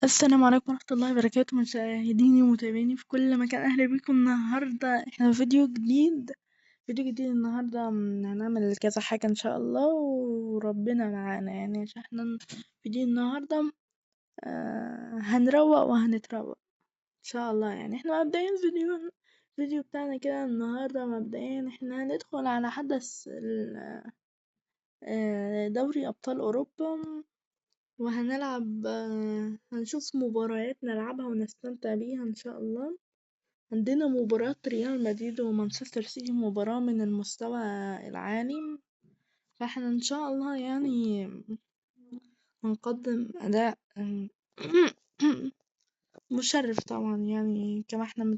السلام عليكم ورحمة الله وبركاته مشاهديني ومتابعيني في كل مكان. أهلا بيكم. النهاردة احنا في فيديو جديد النهاردة. هنعمل كذا حاجة إن شاء الله وربنا معانا، يعني عشان احنا فيديو النهاردة هنروق وهنتروق إن شاء الله. يعني احنا مبدئيا فيديو بتاعنا كده النهاردة. مبدئيا احنا هندخل على حدث دوري أبطال أوروبا، وهنلعب هنشوف مباريات نلعبها ونستمتع بيها إن شاء الله. عندنا مباراة ريال مدريد ومانشستر سيتي، مباراة من المستوى العالي، فاحنا إن شاء الله يعني هنقدم أداء مشرف طبعا، يعني كما احنا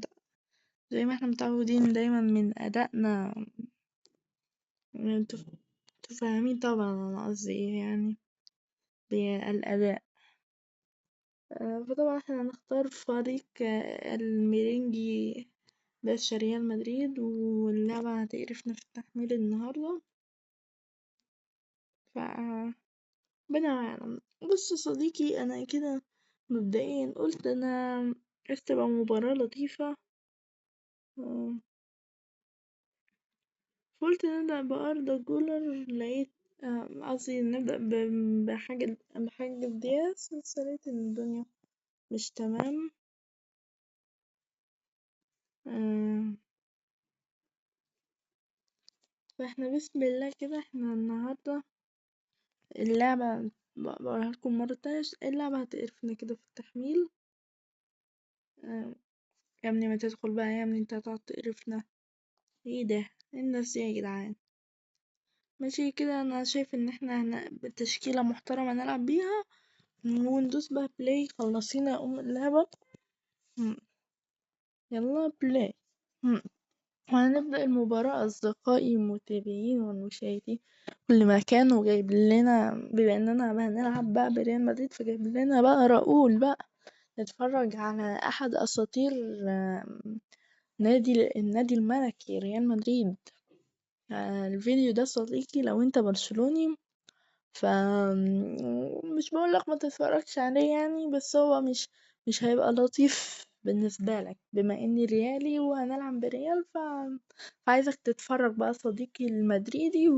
زي ما احنا متعودين دايما من أدائنا. انتوا فاهمين طبعا أنا قصدي ايه يعني بالأداء. فطبعا احنا هنختار فريق الميرينجي باشا ريال مدريد، واللعبة هتقرفنا في التحميل النهاردة، ف ربنا يعلم. بص يا صديقي، أنا كده مبدئيا قلت أنا عايز تبقى مباراة لطيفة، آه، فقلت نبدأ بأردا جولر. لقيت قصدي نبدأ بحاجة دياز، بس لقيت إن الدنيا مش تمام. آه، فاحنا بسم الله كده. احنا النهاردة اللعبة بقولها لكم مرة تانية، اللعبة هتقرفنا كده في التحميل. يا ابني ما تدخل بقى، يا ابني انت هتقعد تقرفنا. ايه ده؟ ايه الناس دي يا جدعان؟ ماشي كده، انا شايف ان احنا بتشكيلة محترمة نلعب بيها، وندوس بقى بلاي. خلصينا يا ام اللعبة. مم. يلا بلاي. مم. وهنبدأ المباراة. أصدقائي المتابعين والمشاهدين كل مكان، وجايب لنا بما إننا بقى هنلعب بقى بريال مدريد، فجايب لنا بقى راؤول بقى نتفرج على أحد أساطير النادي الملكي ريال مدريد. الفيديو ده صديقي لو انت برشلوني، ف مش بقولك ما تتفرجش عليه يعني، بس هو مش هيبقى لطيف بالنسبة لك بما اني ريالي وهنلعب بريال. فعايزك تتفرج بقى صديقي المدريدي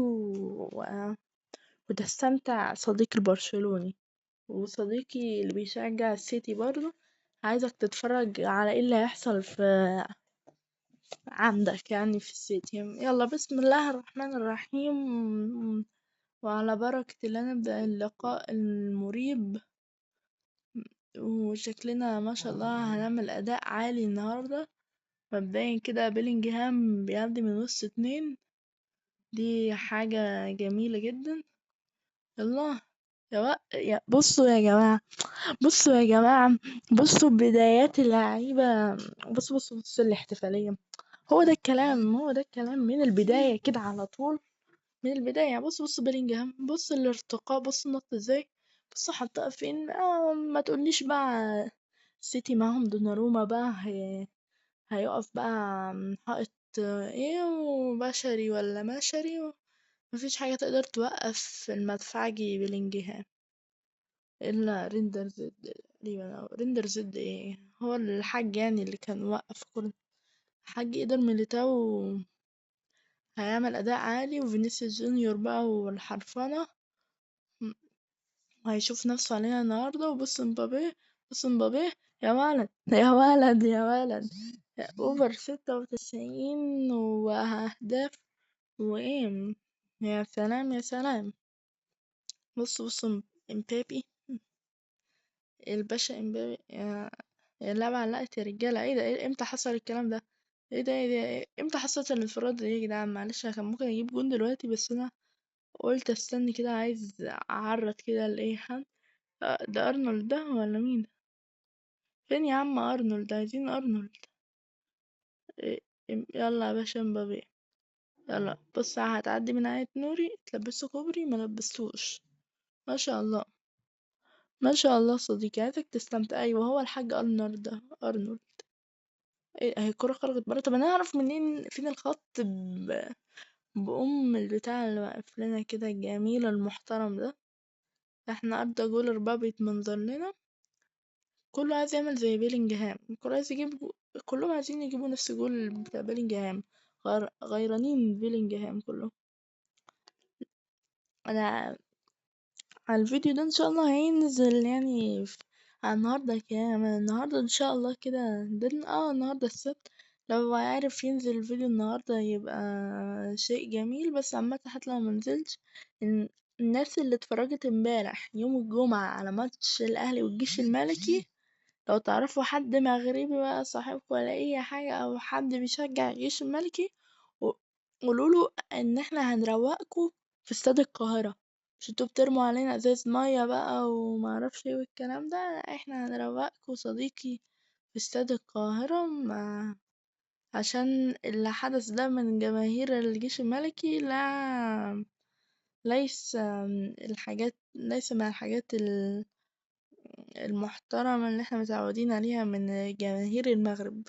وتستمتع صديقي البرشلوني، وصديقي اللي بيشجع السيتي برضه. عايزك تتفرج على ايه اللي هيحصل عندك يعني في السيتي. يلا بسم الله الرحمن الرحيم، وعلى بركة الله نبدأ اللقاء المريب. وشكلنا ما شاء الله هنعمل أداء عالي النهاردة. مبدئيا كده بيلينجهام بيعدي من وسط اتنين، دي حاجة جميلة جدا. يلا بصوا يا جماعة، بصوا يا جماعة، بصوا بدايات اللعيبة. بصوا الاحتفالية. هو ده الكلام من البداية كده على طول. من البداية بص بيلينجهام، بص الارتقاء، بص النط ازاي، بص حطها فين. ما تقوليش بقى السيتي معاهم دوناروما بقى هيقف بقى حائط ايه وبشري ولا مشري. مفيش حاجة تقدر توقف المدفعجي بيلينجهام إلا ريندر زد تقريبا، أو ريندر زد ايه، هو الحاج يعني اللي كان وقف كل حاج. قدر ميليتاو هيعمل أداء عالي، وفينيسيوس جونيور بقى والحرفنة هيشوف نفسه علينا النهاردة. وبص مبابي، بص مبابي، يا ولد يا ولد يا ولد، اوفر 96 واهداف وايم. يا سلام يا سلام. بص امبابي، الباشا امبابي. اللعبة علقت يا رجالة. ايه ده؟ امتى حصل الكلام ده؟ ايه ده؟ امتى حصلت الانفراد دي يا جدعان؟ معلش أنا كان ممكن اجيب جون دلوقتي، بس انا قلت استني كده، عايز اعرض كده لايه حد. ده ارنولد ده ولا مين؟ فين يا عم ارنولد؟ عايزين ارنولد. إيه، يلا يا باشا مبابي. يلا بص، هتعدي من آية نوري تلبسه كوبري ما لبستوش. ما شاء الله، ما شاء الله صديقي، عايزك تستمتع. ايوه هو الحاج ارنولد ده، ارنولد. ايه اهي الكرة خرجت بره. طب انا اعرف منين فين الخط بأم البتاع اللي واقف لنا كده الجميل المحترم ده. احنا اردا جولر بقى بيتمنظر لنا. كله عايز يعمل زي بيلينجهام، كله عايز يجيب، كلهم عايزين يجيبوا نفس الجول بتاع بيلينجهام، غيرانين بيلينجهام كلهم. انا على الفيديو ده ان شاء الله هينزل يعني على النهارده كام، النهارده ان شاء الله كده ده النهارده السبت. لو عارف ينزل الفيديو النهارده يبقى شيء جميل، بس عامه حتى لو منزلش، الناس اللي اتفرجت امبارح يوم الجمعة على ماتش الاهلي والجيش الملكي، لو تعرفوا حد مغربي بقى صاحبكم ولا اي حاجة او حد بيشجع الجيش الملكي، قولوله ان احنا هنروقكم في استاد القاهرة، مش انتوا بترموا علينا ازاز مية بقى ومعرفش ايه والكلام ده، احنا هنروقكم صديقي في استاد القاهرة عشان اللي حدث ده من جماهير الجيش الملكي، لا ليس من الحاجات المحترمة اللي احنا متعودين عليها من جماهير المغرب.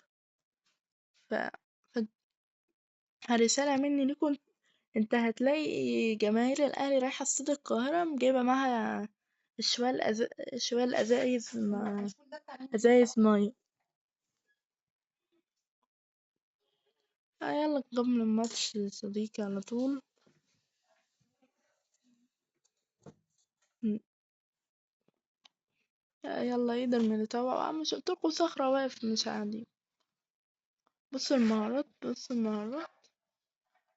ف... فرسالة مني لكم، انت هتلاقي جماهير الأهلي رايحة استاد القاهرة جايبة معاها شوال أزايز مية. يلا قبل الماتش صديقي على طول. يلا ايدر من التوقع، مش قلتلكوا صخرة واقف مش عادي. بص المهارات.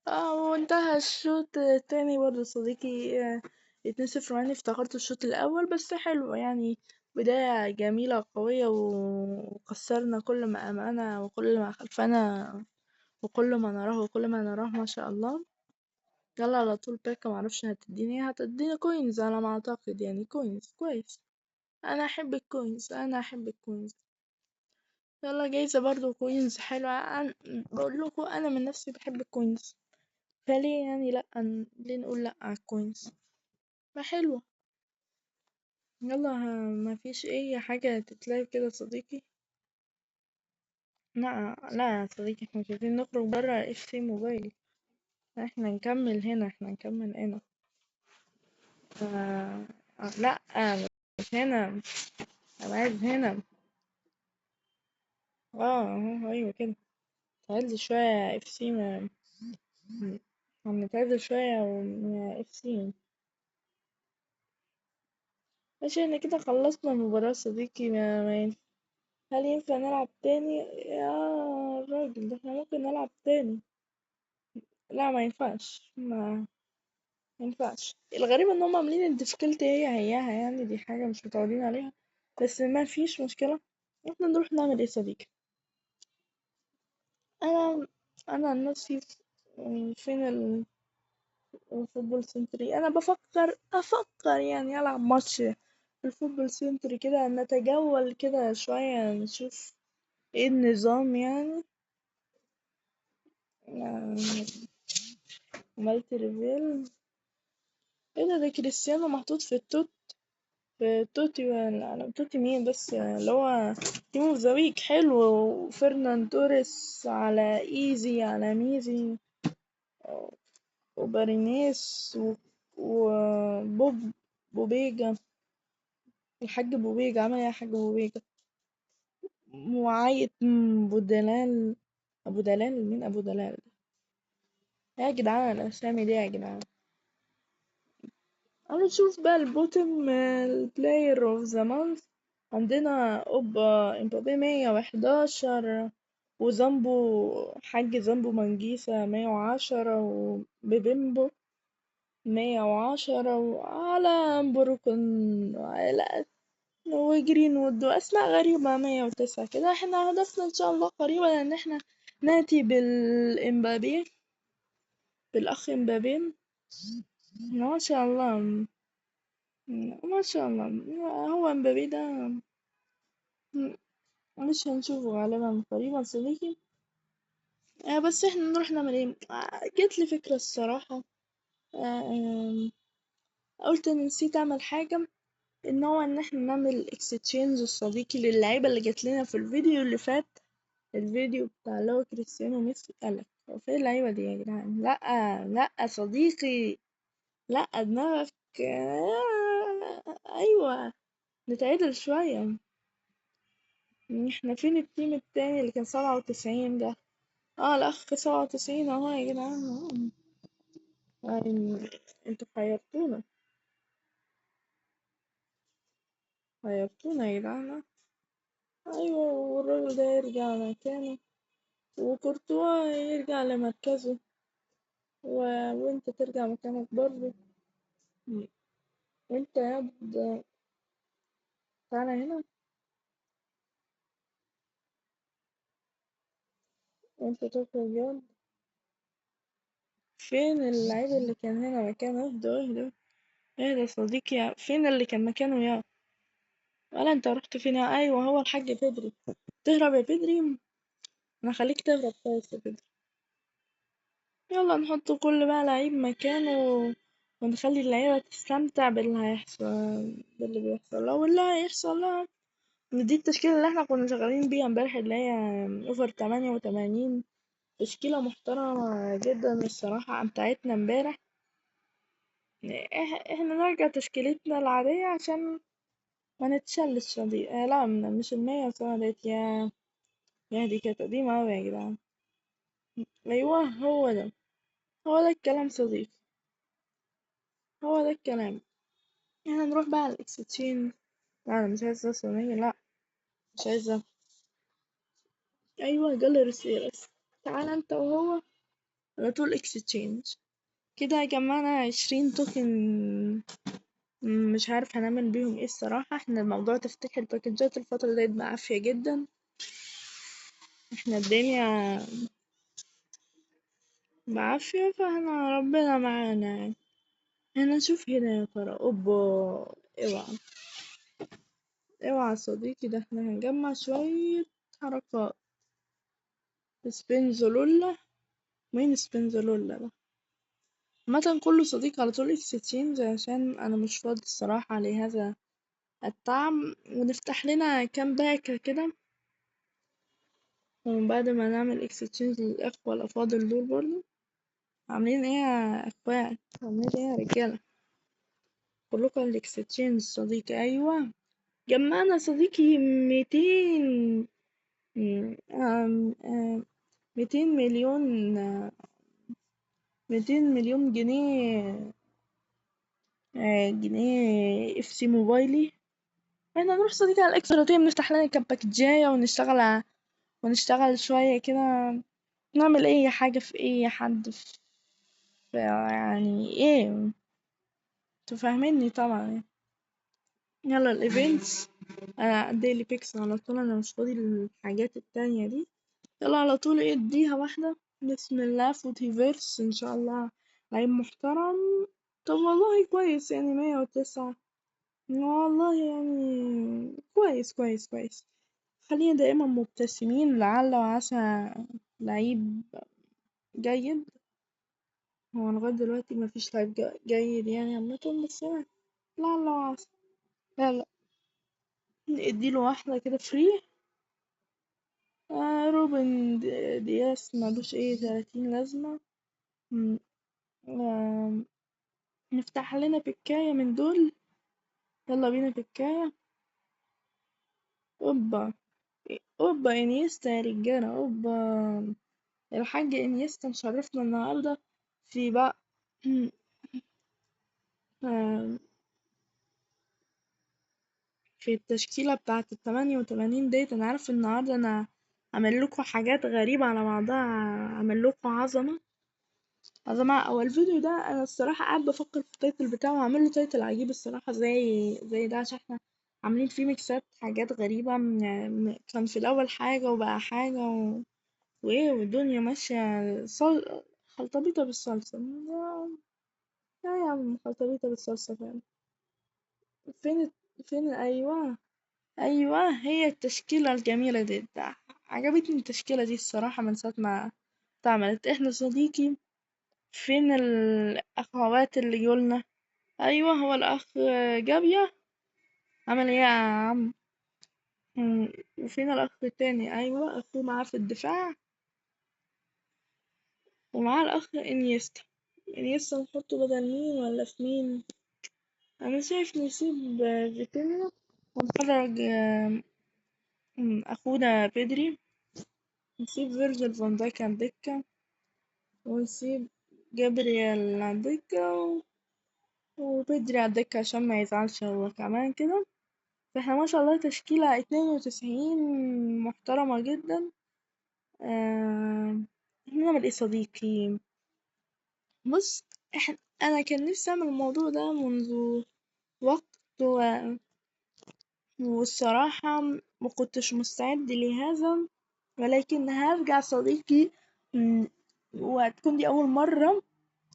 وانتهى الشوط التاني برضه صديقي، 2-0، مع اني افتكرت الشوط الأول، بس حلو يعني، بداية جميلة قوية، وكسرنا كل ما أمامنا وكل ما خلفنا وكل ما نراه وكل ما نراه ما شاء الله. يلا على طول باكا، معرفش هتديني ايه، هتديني كوينز على ما أعتقد، يعني كوينز كويس. أنا أحب الكوينز. يلا جايزة برضه كوينز حلوة، بقولكوا أنا من نفسي بحب الكوينز، فليه يعني لأ، ليه نقول لأ على الكوينز، ما حلوة. يلا ما فيش أي حاجة تتلعب كده صديقي. لا لا يا صديقي، احنا مش عايزين نخرج برا اف سي موبايل، احنا نكمل هنا. لا مش هنا، انا عايز هنا. ايوه كده، تعادل شوية اف سي هنتعادل شوية اف سي. ماشي، احنا كده خلصنا المباراة صديقي، هل ينفع نلعب تاني يا راجل؟ ده احنا ممكن نلعب تاني. لا ما ينفعش، ما ينفعش. الغريب ان هم عاملين الديفيكولتي هياها، يعني دي حاجة مش متعودين عليها، بس ما فيش مشكلة. احنا نروح نعمل ايه صديقي؟ انا انا عن نفسي فين الفوتبول سنتري، انا افكر يعني العب ماتش في الفوتبول سنتري كده، نتجول كده شوية نشوف ايه النظام يعني. عملت ريفيل، ايه ده كريستيانو محطوط في توتي، انا توتي مين بس، اللي هو تيم اوف ذا ويك حلو، وفرنان توريس على ايزي على ميزي وبارينيس بوبيجا، الحاج بوبيجا عمل ايه يا حاج بوبيجا، وعايت بودلال، ابو دلال مين ابو دلال ده؟ يا جدعان الاسامي دي يا جدعان. هنشوف بقى البوتم البلاير اوف ذا مانث. عندنا امبابي 111، وزامبو حاج زامبو منجيسة 110، وبيبيمبو 110، وعلى بروكن وجرين وود وأسماء غريبة 109 كده. احنا هدفنا إن شاء الله قريبا إن احنا نأتي بالأخ امبابي، ما شاء الله، ما شاء الله. هو امبابي ده مش هنشوفه غالبا قريبا صديقي. بس احنا نروح نعمل ايه، جت لي فكرة الصراحة. آه قلت ان نسيت اعمل حاجة، ان هو ان احنا نعمل اكستشينج الصديقي للعيبة اللي جات لنا في الفيديو اللي فات، الفيديو بتاع اللي هو كريستيانو ميسي. قالك هو فين اللعيبة دي يا جدعان؟ لا لا صديقي، لا دماغك. ايوه، نتعدل شوية. احنا فين التيم التاني اللي كان 97 ده؟ الأخ 97 اهو يا جدعان اهو. انتوا حيرتونا يا جدعان. أيوة، والراجل ده يرجع مكانه وكورتوا يرجع لمركزه وانت ترجع مكانك برضه. وانت يا عبد تعالى هنا. وانت تخرج ياض. فين اللعيب اللي كان هنا مكانه؟ اهدى. اهدى يا صديقي، فين اللي كان مكانه يا؟ ولا انت رحت فين يا؟ ايوه هو الحاج بدري. تهرب يا بدري؟ انا خليك تهرب كويس يا بدري. يلا نحط كل بقى لعيب مكانه ونخلي اللعيبة تستمتع باللي بيحصل لها واللي هيحصل لها. دي التشكيلة اللي احنا كنا شغالين بيها امبارح، اللي هي اوفر 88. تشكيلة محترمة جدا الصراحة بتاعتنا امبارح. احنا نرجع تشكيلتنا العادية عشان ما نتشلش دي. لا، مش 107 ديت يا دي كانت قديمة أوي يا جدعان. أيوه هو ده الكلام صديقي. هو ده الكلام. احنا نروح بقى على الاكستشينج. لا أنا مش عايزة صينية، لا مش عايزة. أيوه جاليري سيرس. تعالى انت وهو على طول اكستشينج. كده جمعنا 20 توكن. مش عارف هنعمل بيهم ايه الصراحة. احنا الموضوع تفتح الباكجات الفترة ديت بعافية جدا. احنا الدنيا بعافية، فاحنا ربنا معانا يعني. هنا نشوف هنا يا ترى. اوبا، اوعى اوعى صديقي، ده احنا هنجمع شوية حركات. سبنزولولا. مين سبنزولولا ده؟ عامة كله صديق على طول اكستشينج عشان انا مش فاضي الصراحة لهذا التعب. ونفتح لنا كام باكة كده، ومن بعد ما نعمل اكستشينج للإخوة الأفاضل دول برضه. عاملين ايه يا اخوات؟ عاملين ايه يا رجالة؟ كلكم الاكستشينج صديقي. أيوة جمعنا صديقي 200 مليون. 200 مليون جنيه. جنيه اف سي موبايلي. احنا نروح صديقي على الاكسترا نفتح لنا كام باكجاية ونشتغل شوية كده. نعمل اي حاجة في اي حد يعني ايه. تفهمني طبعا. يلا الايفنتس. ديلي بيكس على طول، انا مش فاضي للحاجات التانية دي. يلا على طول اديها واحدة. بسم الله فوتيفيرس ان شاء الله. لعيب محترم. طب والله كويس يعني 109. والله يعني كويس. خلينا دائما مبتسمين، لعل وعسى لعيب جيد. هو لغاية دلوقتي مفيش لعيب جيد يعني عامة، بس يعني لعل وعسى. لا اديله واحدة كده فري. روبن دياس ملوش ايه 30 لازمة. م- آه نفتح لنا بكاية من دول. يلا بينا بكاية. اوبا اوبا انيستا يا رجالة اوبا. الحاج انيستا مشرفنا النهاردة في بقى. آه، في التشكيلة بتاعة ال88 ديت. أنا عارف النهاردة أنا عامل لكم حاجات غريبة على بعضها. عامل لكم عظمة. أول الفيديو ده أنا الصراحة قاعد بفكر في التايتل بتاعه، وعامل له تايتل عجيب الصراحة زي ده، عشان احنا عاملين فيه ميكسات حاجات غريبة. كان في الأول حاجة وبقى حاجة وإيه، والدنيا ماشية خلطبيطة بالصلصة. يا عم خلطبيطة بالصلصة فعلا. فين فين أيوة هي التشكيلة الجميلة دي. عجبتني التشكيلة دي الصراحة من ساعة ما اتعملت. احنا صديقي فين الأخوات اللي قلنا؟ أيوة هو الأخ جابية. عمل ايه يا عم؟ وفين الأخ التاني؟ أيوة أخوه معاه في الدفاع، ومعاه الأخ إنيستا. إنيستا نحطه بدل مين ولا في مين؟ أنا شايف نسيب فيتينيا ونخرج أخونا بيدري، نسيب فيرجيل فان دايك على الدكة، ونسيب جابرييل على الدكة وبيدري على الدكة عشان ما يزعلش هو كمان كده. فاحنا ما شاء الله تشكيلة 92 محترمة جدا. نعمل ايه صديقي؟ بص، انا كان نفسي اعمل الموضوع ده منذ وقت والصراحة ما كنتش مستعد لهذا، ولكن هرجع صديقي. م، وهتكون دي أول مرة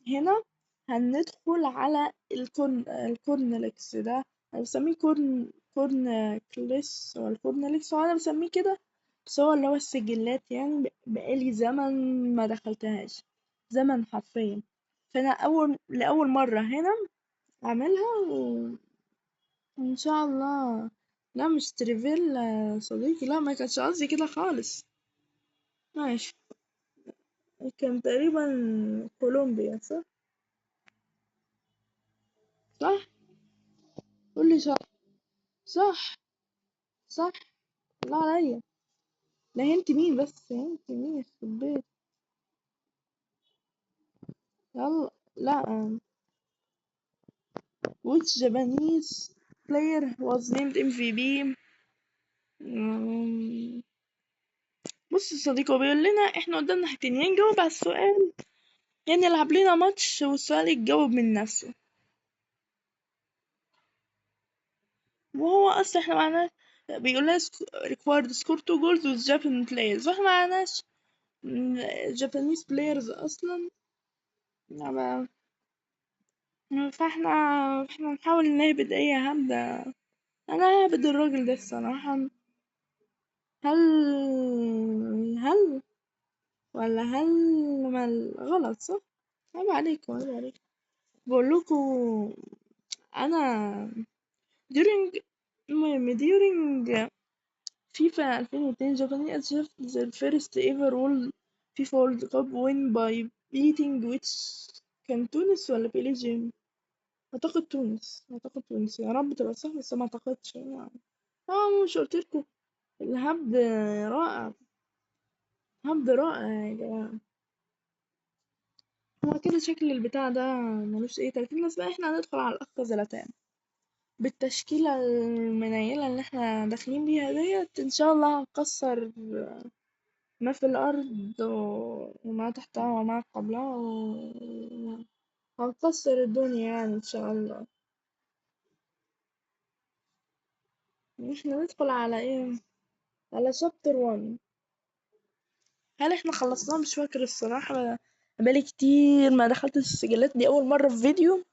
هنا هندخل على الكورنليكس ده. أنا بسميه كورن كليس ولا الكورنليكس، وأنا بسميه كده، بس هو اللي هو السجلات يعني. بقالي زمن ما دخلتهاش، زمن حرفيا. فأنا لأول مرة هنا أعملها وإن شاء الله. لا مش تريفيلا صديقي، لا ما كانش قصدي كده خالص. ماشي، كان تقريبا كولومبيا، صح؟ صح؟ قولي صح. صح. صح. لا عليا. لا هنت مين بس، هنت مين في البيت. يلا. لا. which Japanese player was named MVP. أم، بص يا صديقي، هو بيقول لنا احنا قدامنا حاجتين: يا نجاوب على السؤال يا نلعب لنا ماتش والسؤال يتجاوب من نفسه. وهو اصلا احنا معناه بيقول لنا required score 2 goals with Japanese players، واحنا معناش Japanese players اصلا. يعني فاحنا نحاول نهبد اي هبدة. انا ههبد الراجل ده الصراحة. هل هل ولا هل غلط، صح؟ عيب عليكم، عيب عليكم. بقول لكم انا during during FIFA 2002 Japan achieved their first ever world FIFA World Cup win by beating which كان تونس ولا بيليجيوم؟ أعتقد تونس، يا رب تبقى صح بس ما أعتقدش يعني. مش قلتلكوا الهبد رائع، هبد رائع يا جماعة. هو كده شكل البتاع ده ملوش أي 30 لازمة. احنا هندخل على الأخ زلاتان بالتشكيلة المنيلة اللي احنا داخلين بيها ديت. إن شاء الله هنكسر ما في الأرض وما تحتها وما قبلها هنكسر الدنيا يعني إن شاء الله. احنا ندخل على ايه؟ على شابتر 1. هل احنا خلصناه؟ مش فاكر الصراحة، بقالي كتير ما دخلت السجلات دي. أول مرة في فيديو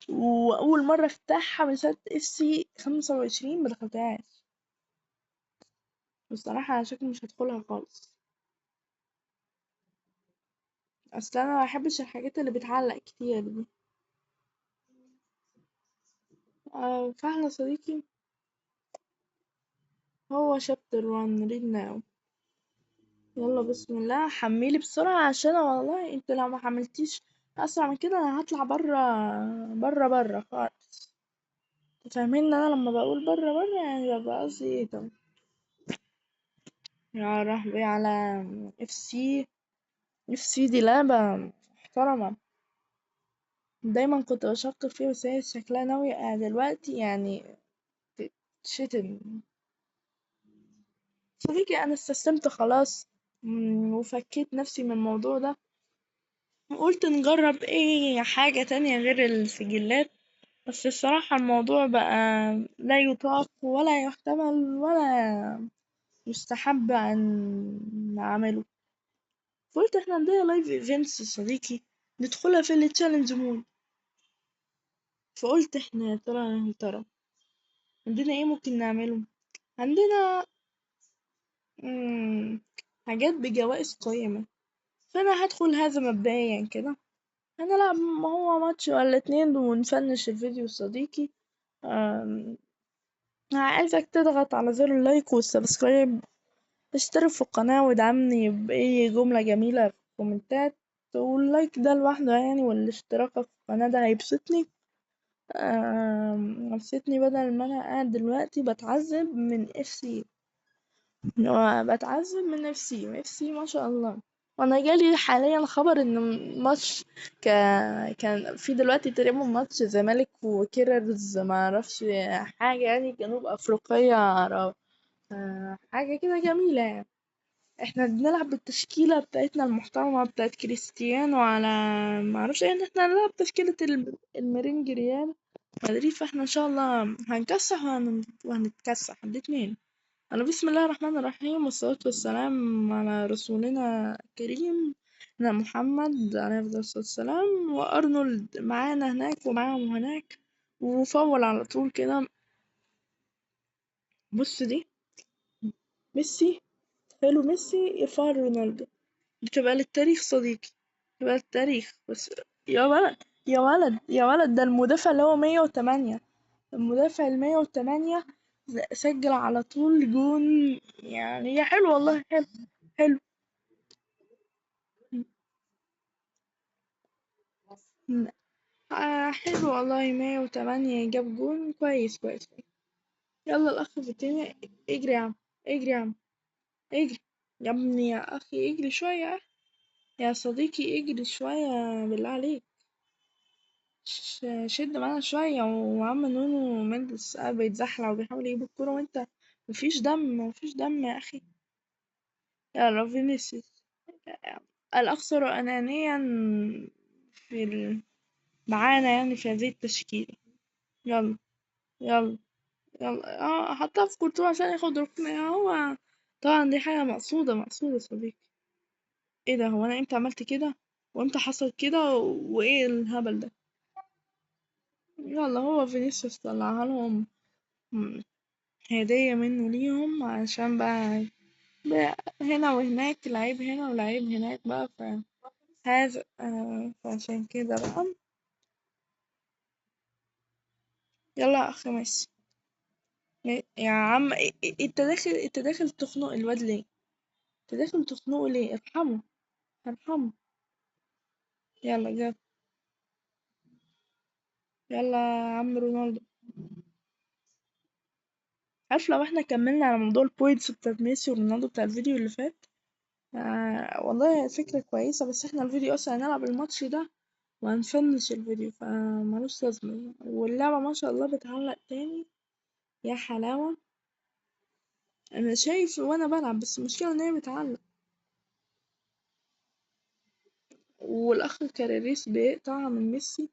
وأول مرة افتحها من سنة FC 25 ما دخلتهاش. بصراحة شكلي مش هدخلها خالص، أصل أنا مبحبش الحاجات اللي بتعلق كتير دي. فعلا صديقي، هو شابتر 1 read now. يلا بسم الله، حملي بسرعة عشان والله انت لو ما حملتيش أسرع من كده أنا هطلع برا خالص. فاهمين ان انا لما بقول برا يعني ببقى قصدي ايه؟ طب يا رهبي على اف سي دي لعبة محترمة. دايما كنت بشكر فيها بس هي شكلها ناوية دلوقتي يعني تتشتم. صديقي انا استسلمت خلاص. وفكيت نفسي من الموضوع ده، قلت نجرب اي حاجة تانية غير السجلات. بس الصراحة الموضوع بقى لا يطاق ولا يحتمل ولا يستحب أن نعمله. فقلت احنا عندنا لايف ايفنتس يا صديقي ندخلها في التشالنج مود. فقلت احنا يا ترى عندنا ايه ممكن نعمله. عندنا مم، حاجات بجوائز قيمة. فانا هدخل هذا مبدئيا كده. هنلعب ما هو ماتش ولا اتنين ونفنش الفيديو يا صديقي. آم، عايزك تضغط على زر اللايك والسبسكرايب، اشترك في القناة وادعمني بأي جملة جميلة في الكومنتات. واللايك ده لوحده يعني والاشتراك في القناة ده هيبسطني. بسطني بدل ما انا قاعد دلوقتي بتعذب من FC. بتعذب من FC ما شاء الله. وانا جالي حاليا خبر ان ماتش ك... كان في دلوقتي تقريبا ماتش زمالك وكيررز ما اعرفش حاجه يعني جنوب افريقيه حاجه كده جميله يعني. احنا بنلعب بالتشكيله بتاعتنا المحترمه بتاعت كريستيانو على ما اعرفش يعني احنا هنلعب تشكيله الميرينج ريال مدريد. فاحنا ان شاء الله هنكسح وهنتكسح الاتنين. أنا بسم الله الرحمن الرحيم والصلاة والسلام على رسولنا الكريم محمد عليه أفضل الصلاة والسلام. وأرنولد معانا هناك ومعاهم هناك وفول على طول كده. بص دي ميسي، حلو ميسي يرفع رونالدو بتبقى للتاريخ صديقي، بتبقى للتاريخ بس. يا ولد يا ولد يا ولد ده المدافع اللي هو 108، المدافع ال108 سجل على طول جون. يعني يا حلو والله حلو حلو. حلو والله 108 جاب جون كويس كويس. يلا الأخ في التاني اجري يا عم، اجري يا عم، اجري يا ابني يا أخي اجري شوية يا صديقي اجري شوية بالله عليك. شد معانا شوية. وعم نونو مندس قاعد بيتزحلق وبيحاول يجيب الكورة وانت مفيش دم مفيش دم يا أخي. يلا فينيسيوس الأكثر أنانيا في معانا يعني في هذه التشكيلة. يلا يلا يلا حطها في كورتوا عشان ياخد ركن هو. طبعا دي حاجة مقصودة يا صديقي. ايه ده، هو انا امتى عملت كده وامتى حصل كده وايه الهبل ده. يلا هو فينيسيوس طلعها لهم هدية منه ليهم عشان بقى هنا وهناك لعيب هنا ولعيب هناك بقى هذا فعشان كده بقى. يلا يا اخ ميسي. يا عم انت داخل تخنق الواد ليه؟ انت داخل تخنقه ليه؟ ارحمه ارحمه. يلا جاب. يلا يا عم رونالدو. عارف لو احنا كملنا على موضوع البوينتس بتاعت ميسي ورونالدو بتاع الفيديو اللي فات والله فكرة كويسة. بس احنا الفيديو اصلا هنلعب الماتش ده وهنفنش الفيديو فمالوش لازمة. واللعبة ما شاء الله بتعلق تاني يا حلاوة. انا شايف وانا بلعب بس المشكلة ان هي بتعلق. والاخ كاريريس بيقطع من ميسي.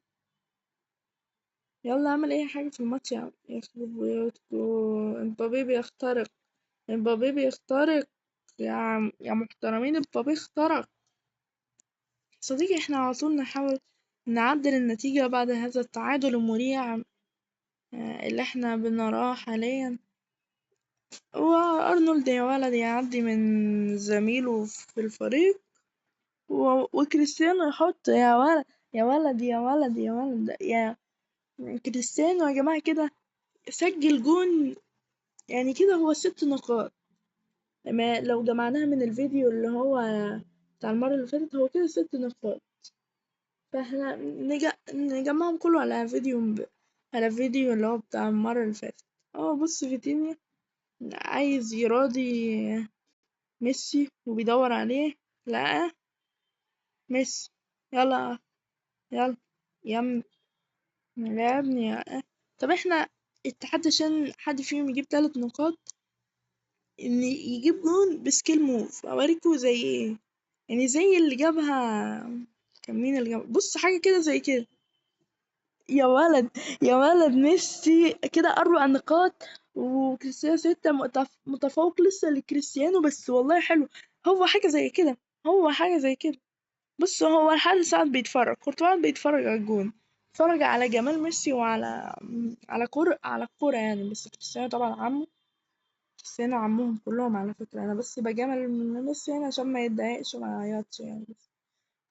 يلا اعمل اي حاجة في الماتش يا عم يخرب بيوتكو. امبابي بيخترق، امبابي بيخترق يا محترمين امبابي اخترق. صديقي احنا على طول نحاول نعدل النتيجة بعد هذا التعادل المريع اللي احنا بنراه حاليا. وأرنولد يا ولد يعدي من زميله في الفريق وكريستيانو يحط يا ولد يا ولد يا ولد يا ولد يا كريستيانو يا جماعة كده سجل جون. يعني كده هو 6 نقاط لو جمعناها من الفيديو اللي هو بتاع المرة اللي فاتت هو كده 6 نقاط. فاحنا نجمعهم كله على فيديو على فيديو اللي هو بتاع المرة اللي فاتت. بص فيتينيا عايز يراضي ميسي وبيدور عليه لقاه ميسي. يلا يلا يا يا ابني طب احنا اتحاد عشان حد فيهم يجيب 3 نقاط ان يجيب جون بسكيل موف اوريكوا زي ايه. يعني زي اللي جابها كان مين اللي جابها. بص حاجة كده زي كده. يا ولد يا ولد ميسي كده 4 نقاط وكريستيانو 6 متفوق لسه لكريستيانو. بس والله حلو. هو حاجة زي كده هو حاجة زي كده. بص هو الحارس قاعد بيتفرج، كورتوا بيتفرج على الجون، اتفرج على جمال ميسي وعلى على الكورة يعني. بس كريستيانو طبعا عمه، كريستيانو عمهم كلهم على فكرة. أنا بس بجامل من ميسي يعني عشان ما يتضايقش وما يعيطش يعني.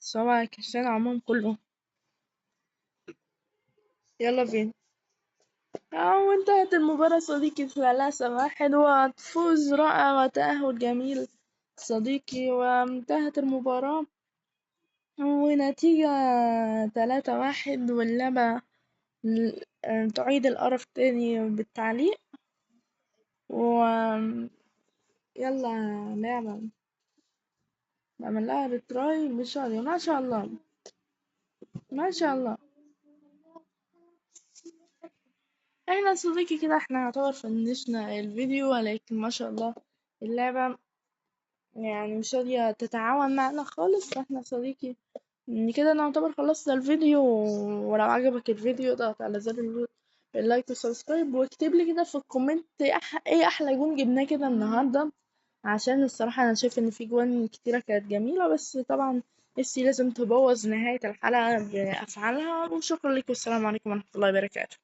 بس هو كريستيانو عمهم كلهم. يلا بينا. وانتهت المباراة صديقي 3-1 وفوز رائع وتأهل جميل صديقي. وانتهت المباراة ونتيجة 3-1. واللعبة تعيد القرف تاني بالتعليق. و يلا نعمل، نعمل لها ريتراي مش راضية. ما شاء الله، ما شاء الله. احنا يا صديقي كده احنا يعتبر فنشنا الفيديو، ولكن ما شاء الله اللعبة يعني مش راضية تتعاون معنا خالص. فاحنا يا صديقي إن كده نعتبر خلصنا الفيديو. ولو عجبك الفيديو اضغط على زر اللايك والسبسكرايب، واكتب لي كده في الكومنت ايه احلى جون جبناه كده النهارده، عشان الصراحة انا شايف ان في جوان كتيرة كانت جميلة، بس طبعا ميسي لازم تبوظ نهاية الحلقة بأفعالها. وشكرا لكم، والسلام عليكم ورحمة الله وبركاته.